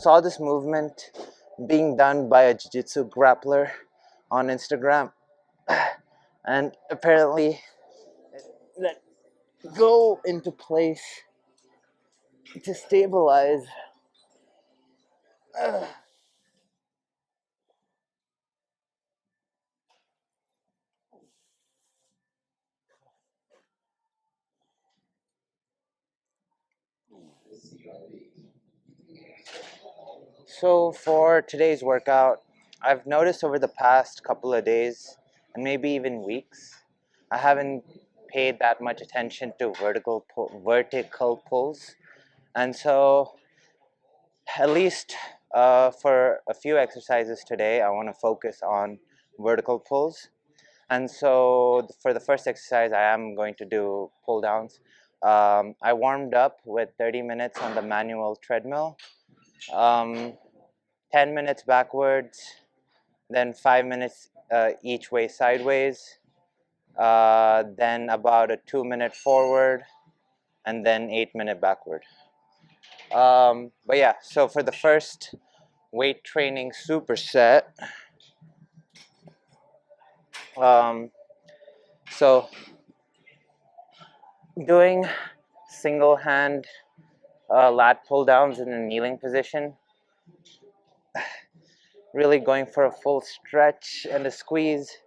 saw this movement being done by a jiu-jitsu grappler on Instagram, and apparently that go into place to stabilize. So for today's workout, I've noticed over the past couple of days and maybe even weeks, I haven't paid that much attention to vertical pulls, and so at least for a few exercises today, I want to focus on vertical pulls. And so for the first exercise, I am going to do pull downs. I warmed up with 30 minutes on the manual treadmill, um, 10 minutes backwards, then 5 minutes each way sideways, then about a 2-minute forward, and then 8-minute backward. But yeah, so for the first weight training superset, so doing single hand lat pull downs in a kneeling position, really going for a full stretch and a squeeze.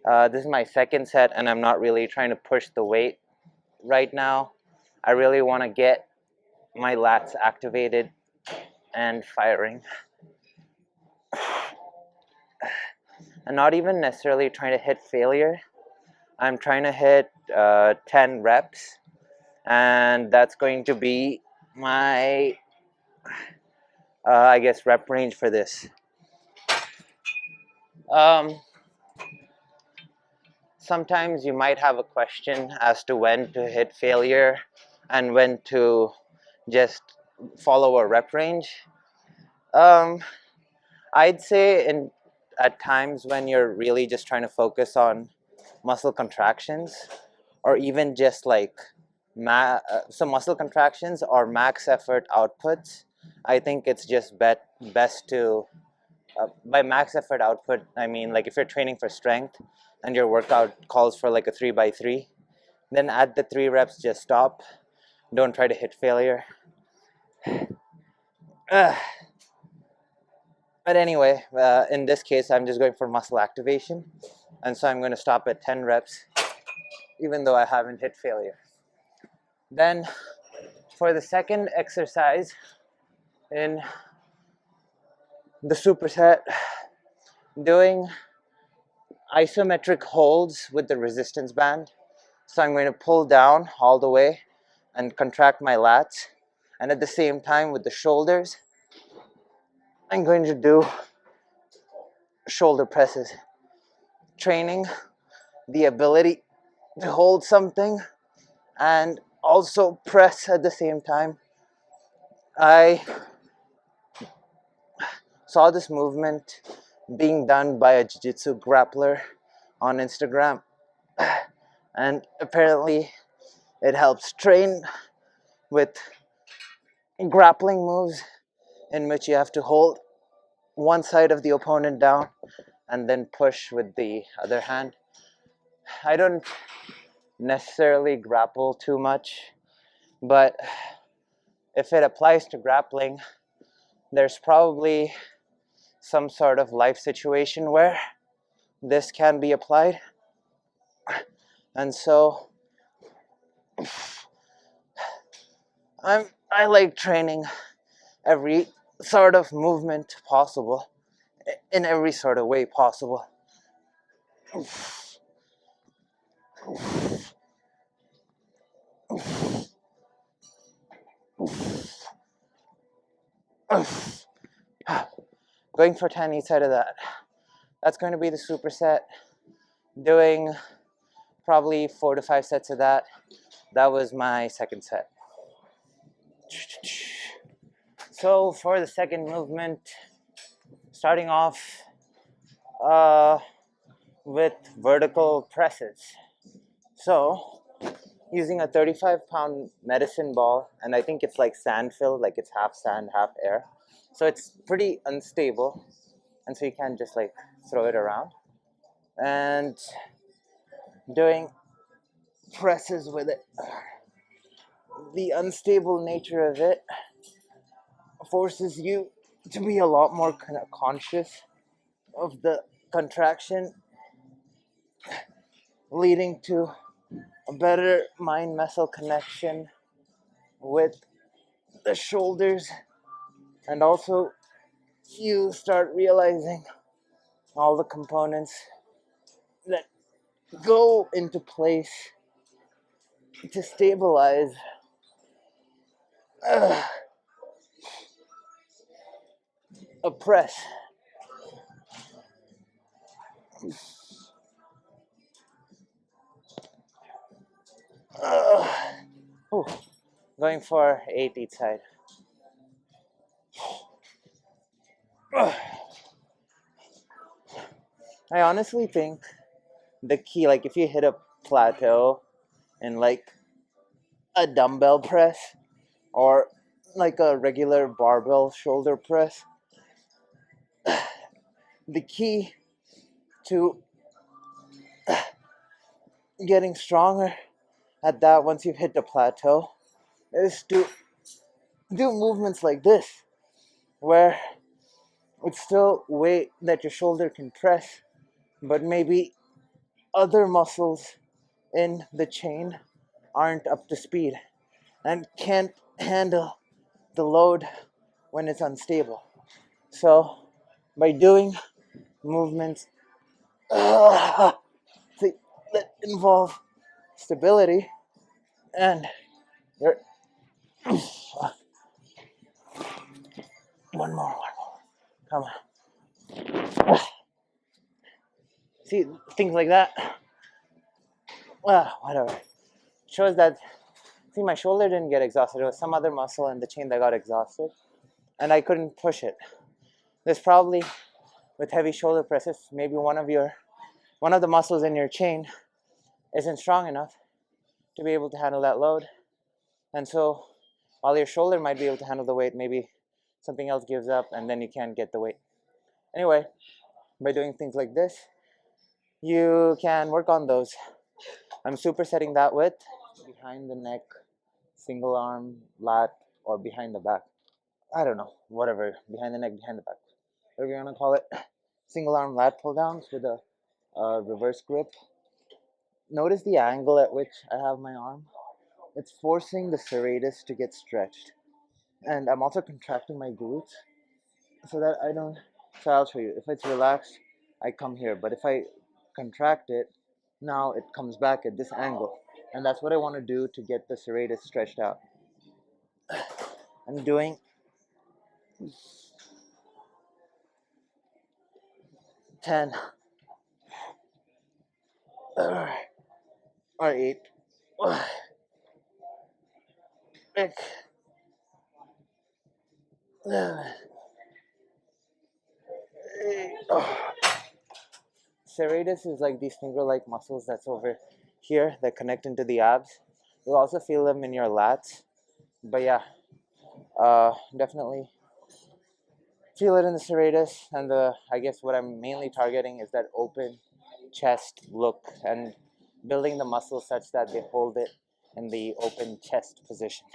This is my second set, and I'm not really trying to push the weight right now. I really want to get my lats activated and firing, and not even necessarily trying to hit failure. I'm trying to hit 10 reps, and that's going to be my I guess rep range for this. Sometimes you might have a question as to when to hit failure and when to just follow a rep range. I'd say at times when you're really just trying to focus on muscle contractions, or even just like some muscle contractions or max effort outputs, I think it's just best to by max effort output, I mean like if you're training for strength and your workout calls for like a 3x3, then at the 3 reps just stop. Don't try to hit failure. But anyway, in this case, I'm just going for muscle activation, and so I'm going to stop at 10 reps, even though I haven't hit failure. Then for the second exercise in the superset, doing isometric holds with the resistance band. So I'm going to pull down all the way and contract my lats, and at the same time with the shoulders, I'm going to do shoulder presses, training the ability to hold something and also press at the same time. I saw this movement being done by a jiu-jitsu grappler on Instagram, and apparently it helps train with grappling moves in which you have to hold one side of the opponent down and then push with the other hand. I don't necessarily grapple too much, but if it applies to grappling, there's probably some sort of life situation where this can be applied. And so I like training every sort of movement possible in every sort of way possible. Going for 10 each side of that. That's going to be the superset. Doing probably 4 to 5 sets of that. That was my second set. So for the second movement, starting off with vertical presses. So using a 35-pound medicine ball, and I think it's like sand filled, like it's half sand, half air. So it's pretty unstable, and so you can't just like throw it around. And doing presses with it, the unstable nature of it forces you to be a lot more conscious of the contraction, leading to a better mind muscle connection with the shoulders. And also you start realizing all the components that go into place to stabilize a press. Ooh, going for 8 each side. I honestly think the key, like if you hit a plateau in like a dumbbell press or like a regular barbell shoulder press, the key to getting stronger at that once you've hit the plateau is to do movements like this, where it's still weight that your shoulder can press, but maybe other muscles in the chain aren't up to speed and can't handle the load when it's unstable. So by doing movements that involve stability and your one more, come on. See, things like that. Whatever. Shows that, see, my shoulder didn't get exhausted. It was some other muscle in the chain that got exhausted, and I couldn't push it. There's probably, with heavy shoulder presses, maybe one of the muscles in your chain isn't strong enough to be able to handle that load. And so while your shoulder might be able to handle the weight, maybe something else gives up and then you can't get the weight. Anyway, by doing things like this, you can work on those. I'm supersetting that with behind the neck, single arm, lat, or behind the back. I don't know, whatever, behind the neck, behind the back, whatever you want to call it. Single arm lat pull downs with a reverse grip. Notice the angle at which I have my arm. It's forcing the serratus to get stretched. And I'm also contracting my glutes so that I don't, so I'll show you. If it's relaxed, I come here. But if I contract it, now it comes back at this angle. And that's what I want to do to get the serratus stretched out. I'm doing 10 or 8. Like, serratus is like these finger-like muscles that's over here that connect into the abs. You'll also feel them in your lats. But yeah, definitely feel it in the serratus, and I guess what I'm mainly targeting is that open chest look and building the muscles such that they hold it in the open chest position.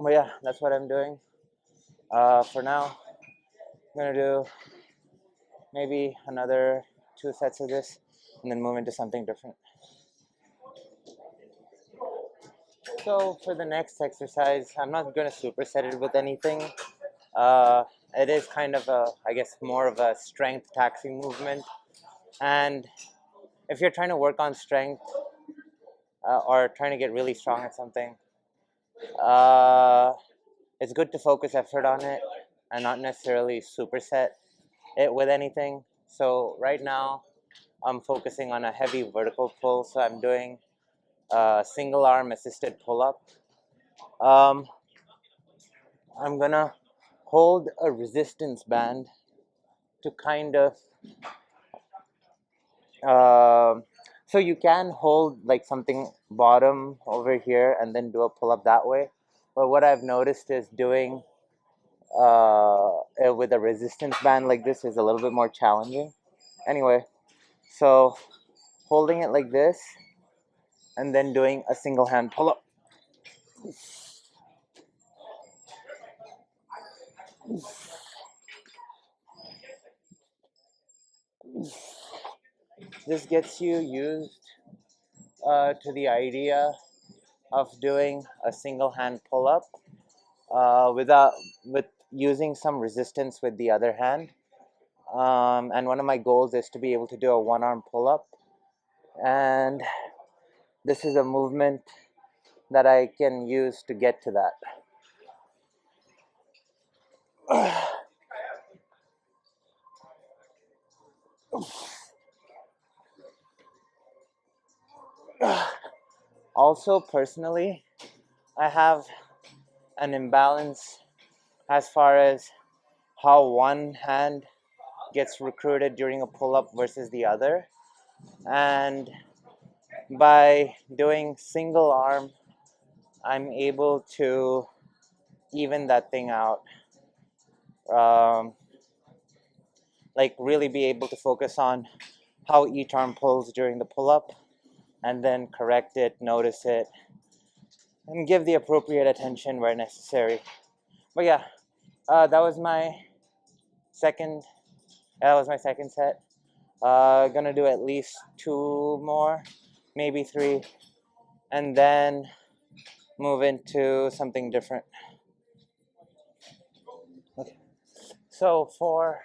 But yeah, that's what I'm doing. For now, I'm gonna do maybe another 2 sets of this and then move into something different. So for the next exercise, I'm not gonna superset it with anything. It is kind of I guess more of a strength taxing movement, and if you're trying to work on strength or trying to get really strong at something, uh, it's good to focus effort on it and not necessarily superset it with anything. So right now, I'm focusing on a heavy vertical pull. So I'm doing a single arm assisted pull up. Um, I'm gonna hold a resistance band to kind of so you can hold like something bottom over here and then do a pull up that way. But what I've noticed is doing with a resistance band like this is a little bit more challenging. Anyway, so holding it like this and then doing a single hand pull up. This gets you used to the idea of doing a single hand pull up without with using some resistance with the other hand. And one of my goals is to be able to do a one arm pull up. And this is a movement that I can use to get to that. Also, personally, I have an imbalance as far as how one hand gets recruited during a pull up versus the other. And by doing single arm, I'm able to even that thing out. Um, like, really be able to focus on how each arm pulls during the pull up and then correct it, notice it, and give the appropriate attention where necessary. But yeah, that was my second. That was my second set. Gonna do at least two more, maybe three, and then move into something different. Okay. So for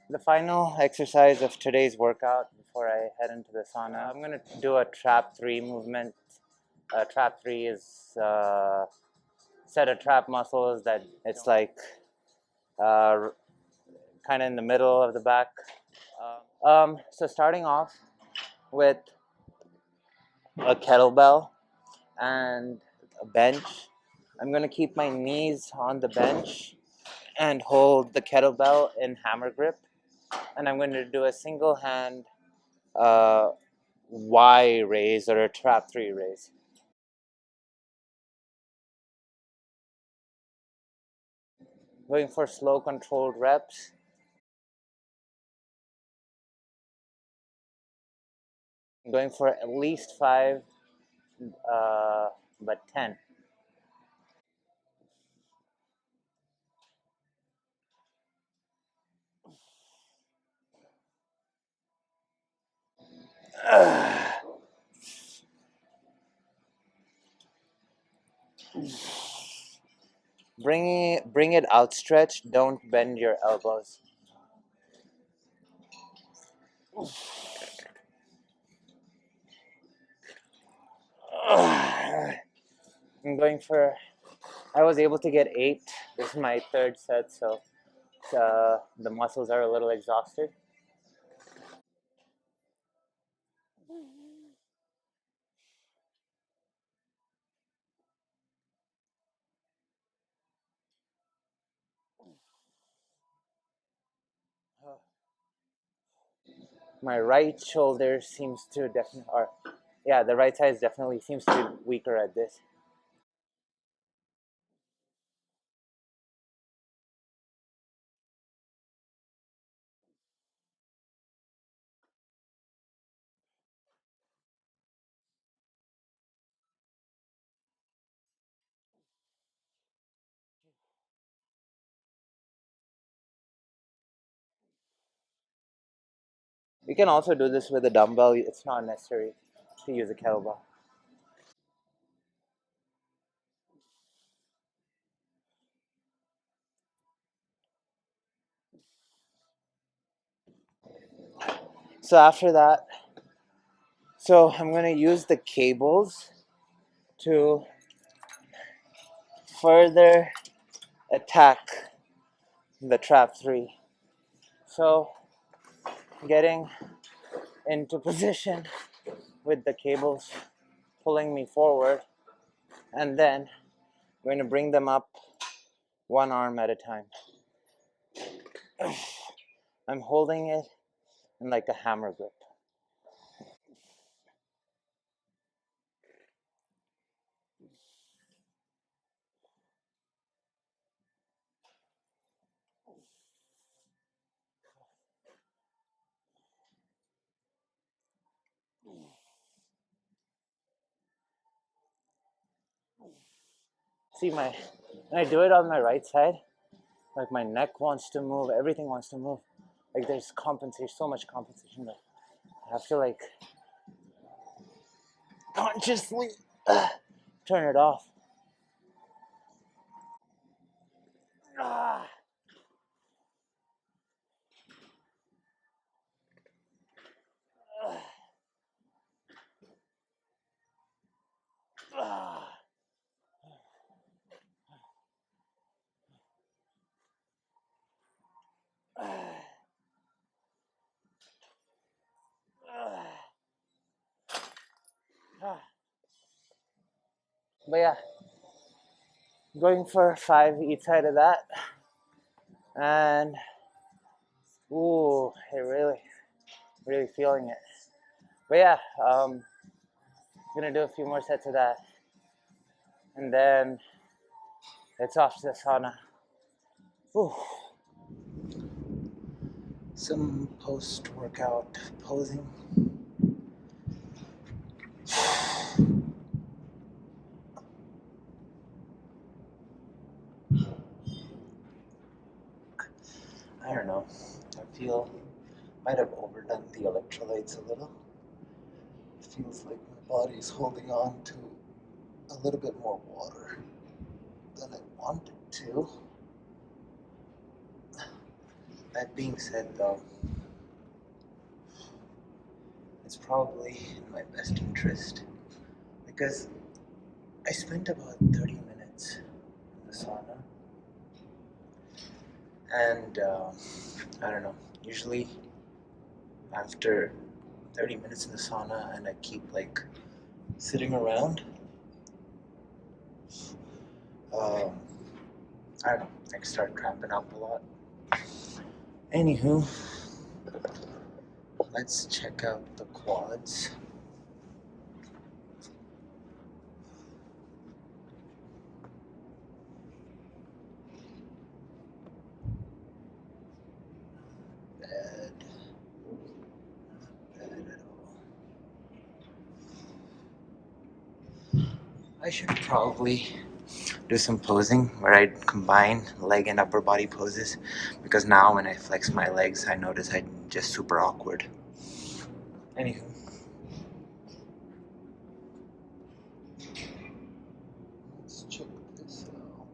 the final exercise of today's workout, before I head into the sauna, I'm gonna do a trap three movement. Trap three is set of trap muscles that it's like uh, kind of in the middle of the back. So starting off with a kettlebell and a bench. I'm gonna keep my knees on the bench and hold the kettlebell in hammer grip. And I'm going to do a single hand Y raise or a trap three raise. Going for slow controlled reps. Going for at least five, but 10. Bring it outstretched. Don't bend your elbows. I'm going for. I was able to get 8. This is my third set, so the muscles are a little exhausted. My right shoulder seems to definitely, or yeah, the right side definitely seems to be weaker at this. You can also do this with a dumbbell. It's not necessary to use a kettlebell. So after that, So I'm going to use the cables to further attack the trap 3. So getting into position with the cables pulling me forward, and then I'm going to bring them up one arm at a time. I'm holding it in like a hammer grip. See, when I do it on my right side, like my neck wants to move, everything wants to move. Like there's compensation, so much compensation that I have to like consciously turn it off. Ah. Ah. But yeah, going for 5 each side of that, and ooh, it really feeling it. But yeah, gonna do a few more sets of that, and then it's off to the sauna. Ooh. Some post-workout posing. I don't know. I feel might have overdone the electrolytes a little. It feels like my body's holding on to a little bit more water than I want it to. That being said, though, it's probably in my best interest because I spent about 30 minutes in the sauna, and I don't know, usually after 30 minutes in the sauna and I keep like sitting around, I don't know, I start cramping up a lot. Anywho, let's check out the quads. Bad. Not bad at all. I should probably do some posing where I combine leg and upper body poses, because now when I flex my legs, I notice I'm just super awkward. Anywho. Let's check this out.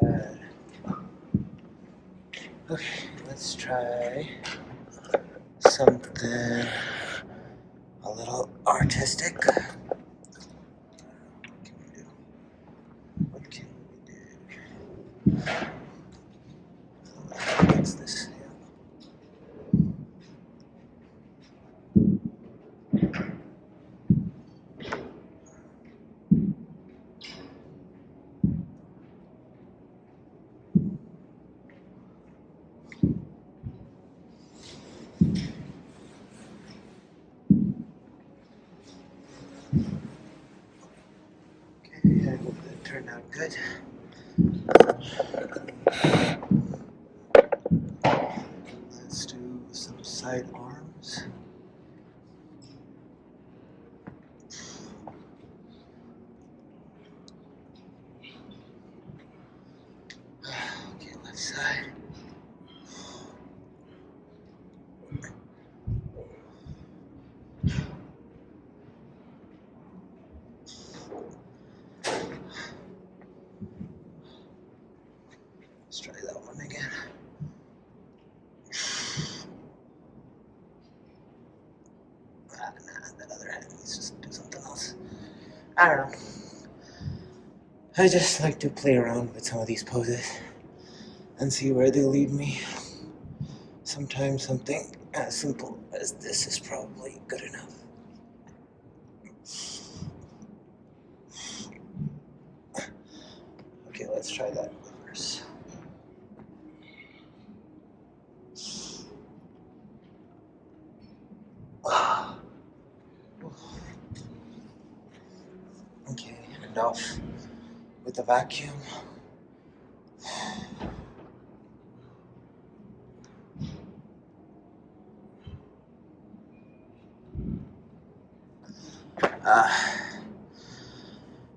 Bad. Okay, let's try something a little artistic. What can we do? What's this? Okay, I hope that turned out good. Let's do some side arms. left side. Let's try that one again. Nah, that other hand needs to do something else. I don't know. I just like to play around with some of these poses and see where they lead me. Sometimes something as simple as this is probably good enough. Okay, let's try that reverse. Okay, and off with the vacuum.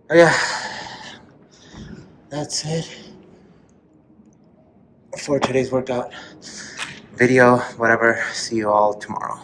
Yeah, that's it for today's workout video, whatever. See you all tomorrow.